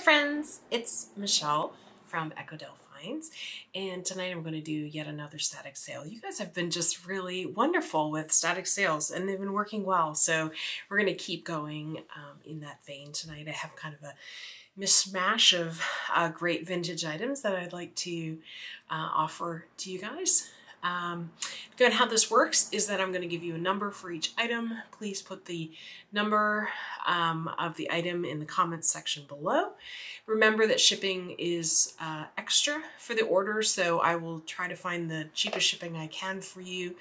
friends, it's Michelle from Echo Delphines, and tonight I'm going to do yet another static sale. You guys have been just really wonderful with static sales and they've been working well, so we're going to keep going in that vein tonight. I have kind of a mishmash of great vintage items that I'd like to offer to you guys. Good. How this works is that I'm going to give you a number for each item. Please put the number of the item in the comments section below. Remember that shipping is extra for the order, so I will try to find the cheapest shipping I can for you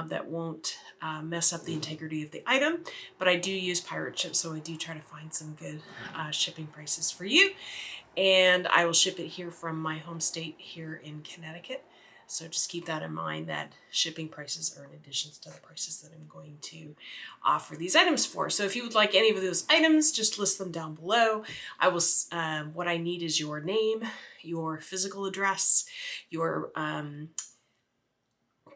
that won't mess up the integrity of the item. But I do use pirate ship, so I do try to find some good shipping prices for you. And I will ship it here from my home state here in Connecticut. So just keep that in mind, that shipping prices are in addition to the prices that I'm going to offer these items for. So if you would like any of those items, just list them down below. I will. What I need is your name, your physical address, your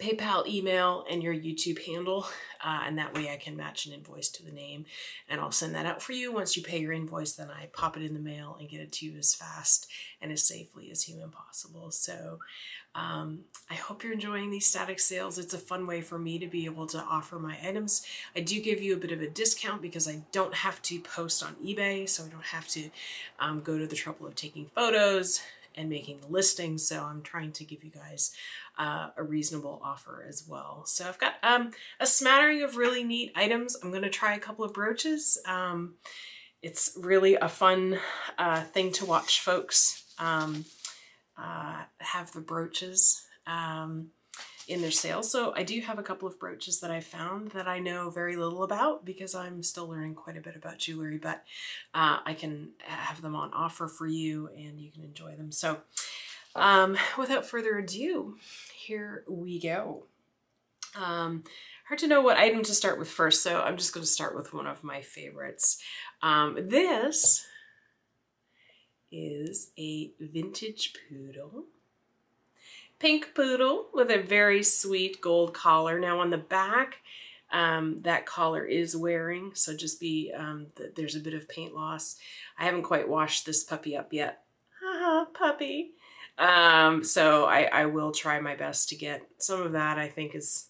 PayPal email, and your YouTube handle. And that way I can match an invoice to the name, and I'll send that out for you. Once you pay your invoice, then I pop it in the mail and get it to you as fast and as safely as human possible. So I hope you're enjoying these static sales. It's a fun way for me to be able to offer my items. I do give you a bit of a discount because I don't have to post on eBay, so I don't have to go to the trouble of taking photos and making the listing. So I'm trying to give you guys a reasonable offer as well. So I've got a smattering of really neat items. I'm going to try a couple of brooches. It's really a fun thing to watch folks have the brooches in their sales. So I do have a couple of brooches that I found that I know very little about because I'm still learning quite a bit about jewelry, but I can have them on offer for you and you can enjoy them. So without further ado, here we go. Hard to know what item to start with first, so I'm just going to start with one of my favorites. This is a vintage poodle. Pink poodle with a very sweet gold collar. Now on the back, that collar is wearing, so just be, there's a bit of paint loss. I haven't quite washed this puppy up yet. Haha, puppy. So I will try my best to get some of that. I think is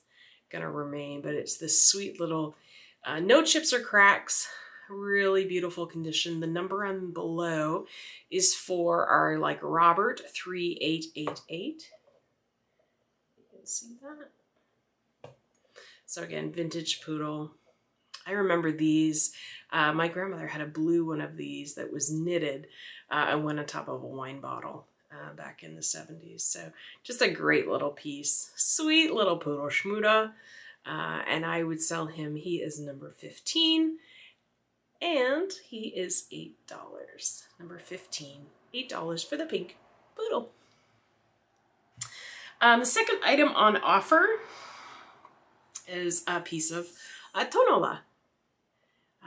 gonna remain, but it's this sweet little, no chips or cracks, really beautiful condition. The number on below is for our like Robert 3888. See that? So again, vintage poodle. I remember these. My grandmother had a blue one of these that was knitted and went on top of a wine bottle back in the 70s. So just a great little piece. Sweet little poodle schmuda. And I would sell him. He is number 15 and he is $8. Number 15, $8 for the pink poodle. The second item on offer is a piece of Atonola.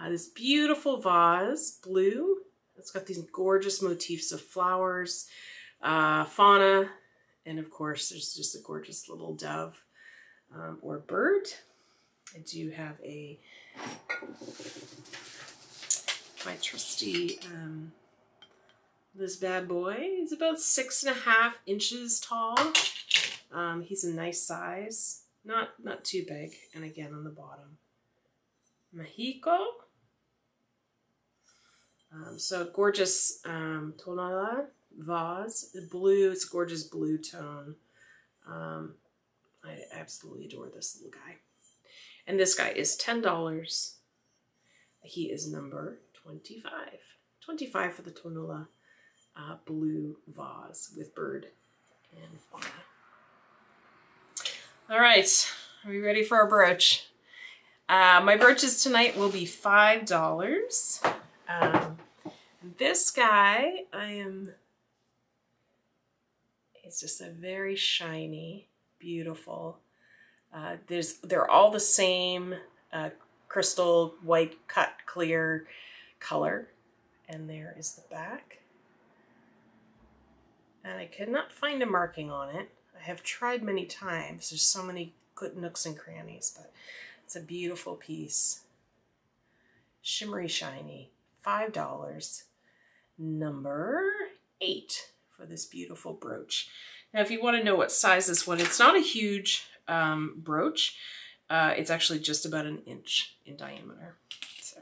This beautiful vase, blue. It's got these gorgeous motifs of flowers, fauna, and of course there's just a gorgeous little dove or bird. I do have my trusty, this bad boy is about 6.5 inches tall. He's a nice size, not too big. And again, on the bottom, Mexico. So gorgeous Atonola vase, blue. It's a gorgeous blue tone. I absolutely adore this little guy. And this guy is $10. He is number 25. 25 for the Atonola blue vase with bird and fauna. All right, are we ready for our brooch? My brooches tonight will be $5. This guy, it's just a very shiny, beautiful. They're all the same crystal white cut clear color. And there is the back. And I could not find a marking on it. I have tried many times. There's so many good nooks and crannies, but it's a beautiful piece. Shimmery shiny, $5. number 8 for this beautiful brooch. Now, if you want to know what size this one, it's not a huge brooch. It's actually just about 1 inch in diameter. So,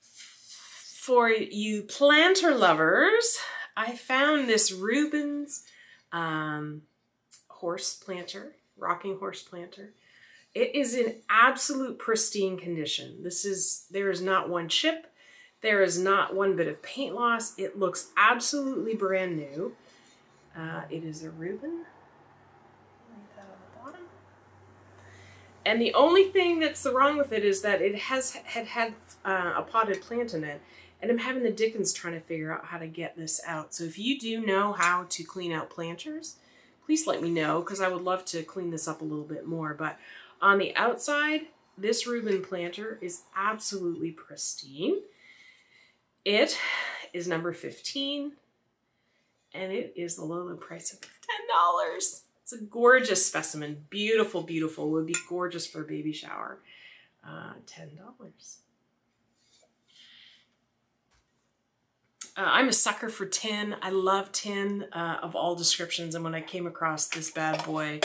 for you planter lovers, I found this Rubens horse planter, rocking horse planter. It is in absolute pristine condition. There is not one chip. There is not one bit of paint loss. It looks absolutely brand new. It is a Reuben. Right that on the bottom. And the only thing that's wrong with it is that it had a potted plant in it. And I'm having the dickens trying to figure out how to get this out. So if you do know how to clean out planters, please let me know, because I would love to clean this up a little bit more. But on the outside, this Reuben planter is absolutely pristine. It is number 15, and it is the low price of $10. It's a gorgeous specimen. Beautiful, beautiful. Would be gorgeous for a baby shower. $10. I'm a sucker for tin. I love tin of all descriptions, and when I came across this bad boy,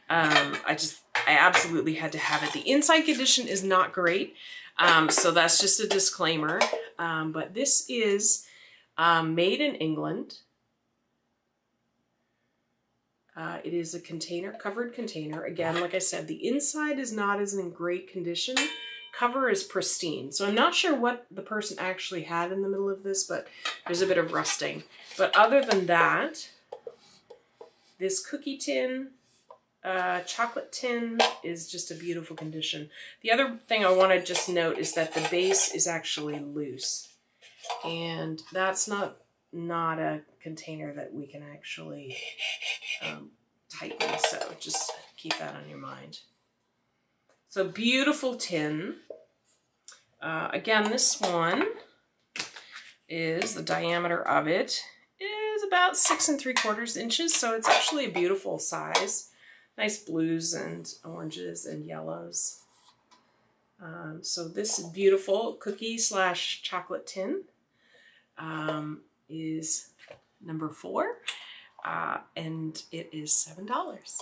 I absolutely had to have it. The inside condition is not great, so that's just a disclaimer. But this is made in England. It is a container, covered container. Again, like I said, the inside is not as in great condition. Cover is pristine. So I'm not sure what the person actually had in the middle of this, but there's a bit of rusting. But other than that, this cookie tin, chocolate tin is just a beautiful condition. The other thing I want to just note is that the base is actually loose. And that's not a container that we can actually tighten. So just keep that on your mind. So beautiful tin. Again, this one is, the diameter of it is about 6 3/4 inches. So it's actually a beautiful size. Nice blues and oranges and yellows. So this beautiful cookie / chocolate tin is number 4. And it is $7.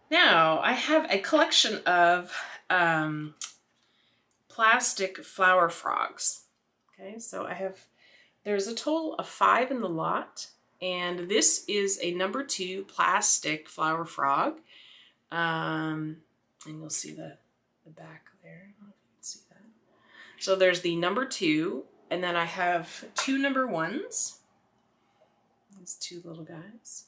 Now, I have a collection of plastic flower frogs. Okay, so there's a total of 5 in the lot, and this is a number 2 plastic flower frog. And you'll see the back there. I don't know if you can see that. So there's the number 2, and then I have 2 number 1s. These 2 little guys.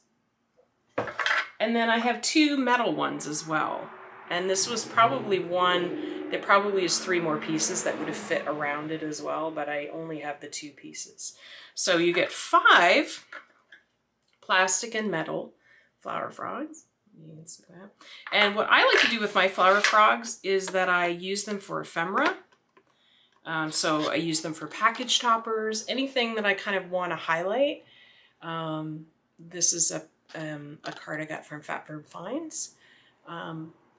And then I have 2 metal ones as well. And this was probably one, there probably is 3 more pieces that would have fit around it as well, but I only have the 2 pieces. So you get 5 plastic and metal flower frogs. You can see that. And what I like to do with my flower frogs is that I use them for ephemera. So I use them for package toppers, anything that I kind of want to highlight. This is a card I got from Fat Verb Finds.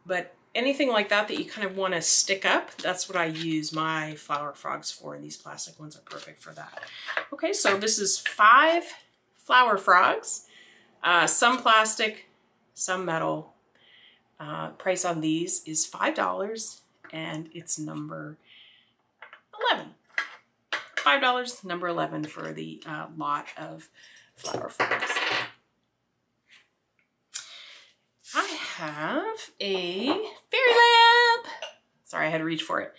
But anything like that you kind of want to stick up, that's what I use my flower frogs for, and these plastic ones are perfect for that. Okay, so this is 5 flower frogs, some plastic, some metal. Price on these is $5, and it's number 11. $5, number 11 for the lot of flower frogs. I have a fairy lamp. Sorry, I had to reach for it.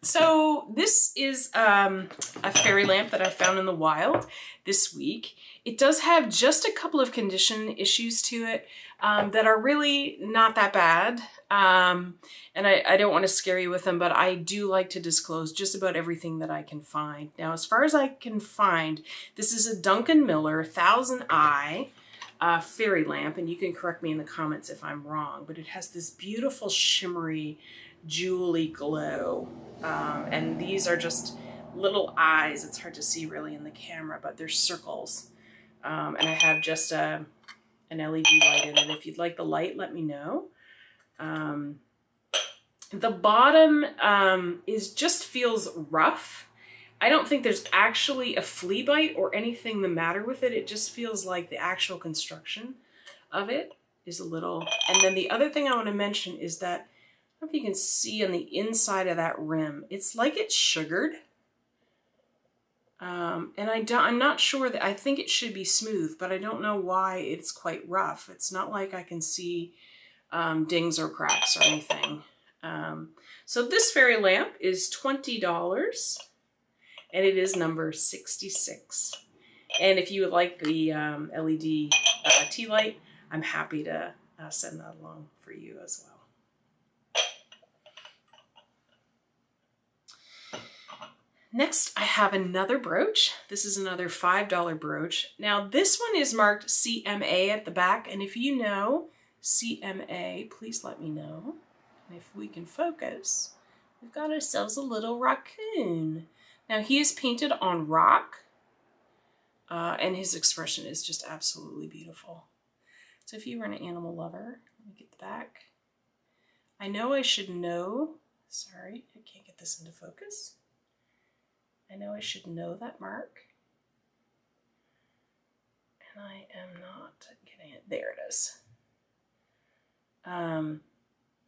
So this is a fairy lamp that I found in the wild this week. It does have just a couple of condition issues to it that are really not that bad. And I don't want to scare you with them, but I do like to disclose just about everything that I can find. Now, as far as I can find, this is a Duncan Miller 1000i fairy lamp, and you can correct me in the comments if I'm wrong, but it has this beautiful shimmery jewelly glow, and these are just little eyes. It's hard to see really in the camera, but they're circles, and I have just an LED light in it. If you'd like the light, let me know. The bottom just feels rough. I don't think there's actually a flea bite or anything the matter with it. It just feels like the actual construction of it is a little. And then the other thing I want to mention is that, I don't know if you can see on the inside of that rim, it's like it's sugared. And I'm not sure that, I think it should be smooth, but I don't know why it's quite rough. It's not like I can see dings or cracks or anything. So this fairy lamp is $20 and it is number 66. And if you would like the LED tea light, I'm happy to send that along for you as well. Next, I have another brooch. This is another $5 brooch. Now this one is marked CMA at the back, and if you know CMA, please let me know. And if we can focus, we've got ourselves a little raccoon. Now he is painted on rock, and his expression is just absolutely beautiful. So if you were an animal lover, let me get the back. I know I should know, sorry, I can't get this into focus. I know I should know that mark, and I am not getting it. There it is.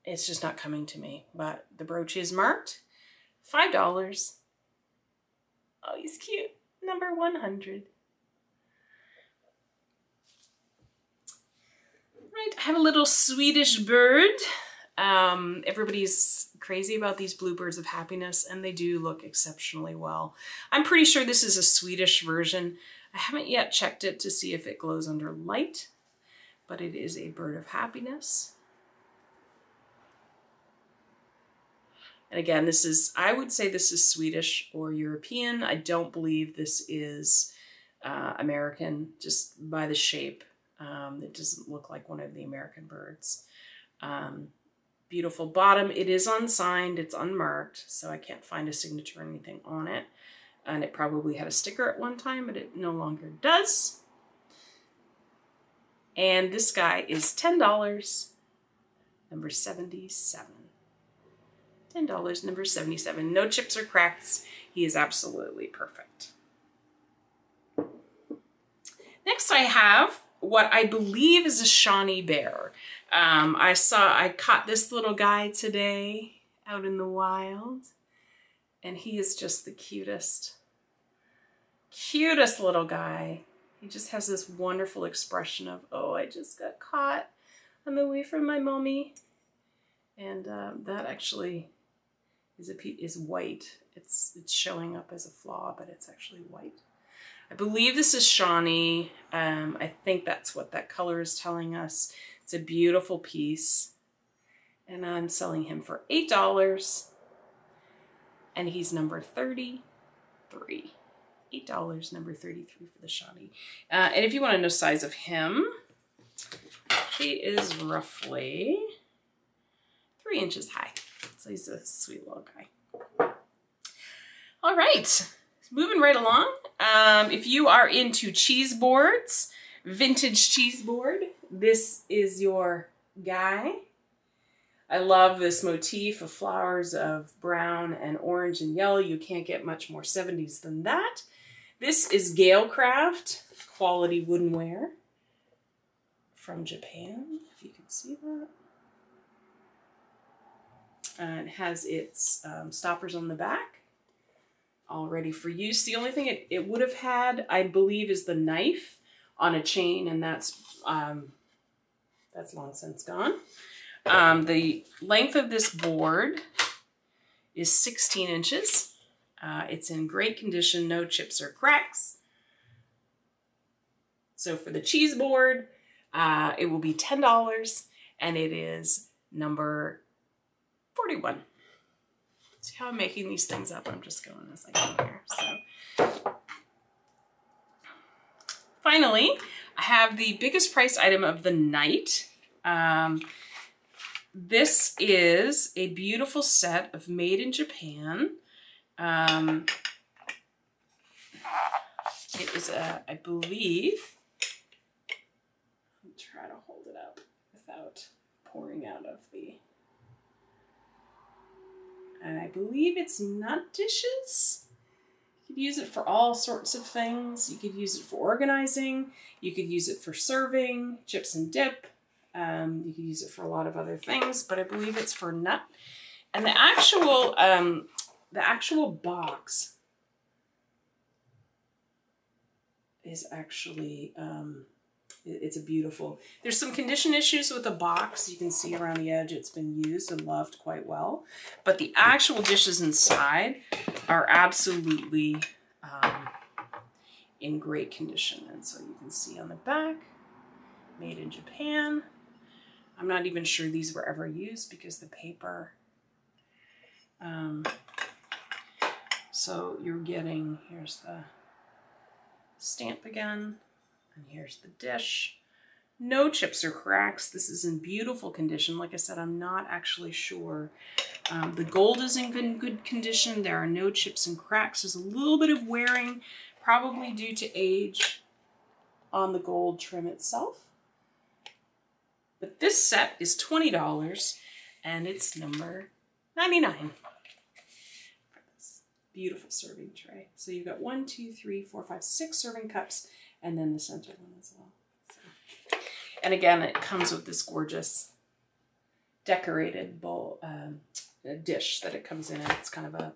It's just not coming to me, but the brooch is marked $5. Oh, he's cute. Number 100. Right, I have a little Swedish bird. Everybody's crazy about these bluebirds of happiness, and they do look exceptionally well. I'm pretty sure this is a Swedish version. I haven't yet checked it to see if it glows under light, but it is a bird of happiness. And again, this is, I would say this is Swedish or European. I don't believe this is American, just by the shape. It doesn't look like one of the American birds. Beautiful bottom. It is unsigned, it's unmarked, so I can't find a signature or anything on it. And it probably had a sticker at one time, but it no longer does. And this guy is $10, number 77. $10, number 77. No chips or cracks. He is absolutely perfect. Next I have what I believe is a Shawnee Bear. I caught this little guy today out in the wild, and he is just the cutest little guy. He just has this wonderful expression of, oh, I just got caught. I'm away from my mommy. And that actually is white. It's showing up as a flaw, but it's actually white. I believe this is Shawnee. I think that's what that color is telling us. It's a beautiful piece, and I'm selling him for $8, and he's number 33. $8, number 33 for the Shawnee. And if you want to know size of him, he is roughly 3 inches high. So he's a sweet little guy. All right, moving right along. If you are into cheese boards, vintage cheese board, this is your guy. I love this motif of flowers of brown and orange and yellow. You can't get much more 70s than that. This is Galecraft quality woodenware from Japan, if you can see that. It has its stoppers on the back, all ready for use. The only thing it would have had, I believe, is the knife on a chain, and that's long since gone. The length of this board is 16 inches. It's in great condition, no chips or cracks. So for the cheese board, it will be $10, and it is number 41. See how I'm making these things up? I'm just going as I go here. So finally, I have the biggest price item of the night. This is a beautiful set of made in Japan. It is I believe, let me try to hold it up without pouring out of the, I believe it's nut dishes. You could use it for all sorts of things. You could use it for organizing. You could use it for serving, chips and dip. You could use it for a lot of other things, but I believe it's for nut. And the actual box is actually, it's a beautiful, there's some condition issues with the box. You can see around the edge it's been used and loved quite well. But the actual dishes inside are absolutely in great condition. And so you can see on the back, made in Japan. I'm not even sure these were ever used because the paper, so you're getting, here's the stamp again, and here's the dish. No chips or cracks. This is in beautiful condition. Like I said, I'm not actually sure. The gold is in good condition. There are no chips and cracks. There's a little bit of wearing, probably due to age on the gold trim itself. But this set is $20 and it's number 99 for this beautiful serving tray. So you've got 1, 2, 3, 4, 5, 6 serving cups and then the center one as well. So. And again, it comes with this gorgeous decorated bowl, dish that it comes in. It's kind of a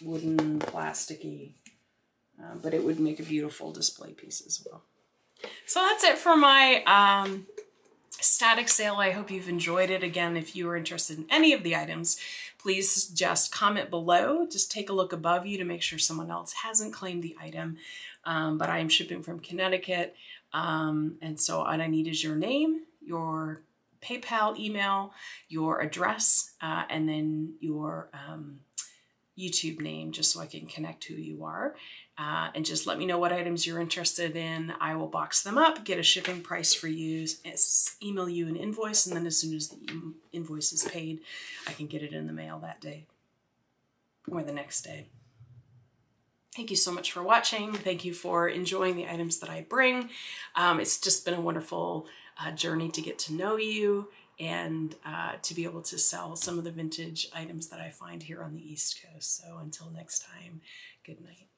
wooden, plasticky, but it would make a beautiful display piece as well. So that's it for my static sale. I hope you've enjoyed it. Again, if you are interested in any of the items, please just comment below. Just take a look above you to make sure someone else hasn't claimed the item. But I am shipping from Connecticut. And so all I need is your name, your PayPal email, your address, and then your YouTube name, just so I can connect who you are. And just let me know what items you're interested in. I will box them up, get a shipping price for you, email you an invoice, and then as soon as the invoice is paid, I can get it in the mail that day or the next day. Thank you so much for watching. Thank you for enjoying the items that I bring. It's just been a wonderful journey to get to know you and to be able to sell some of the vintage items that I find here on the East Coast. So until next time, good night.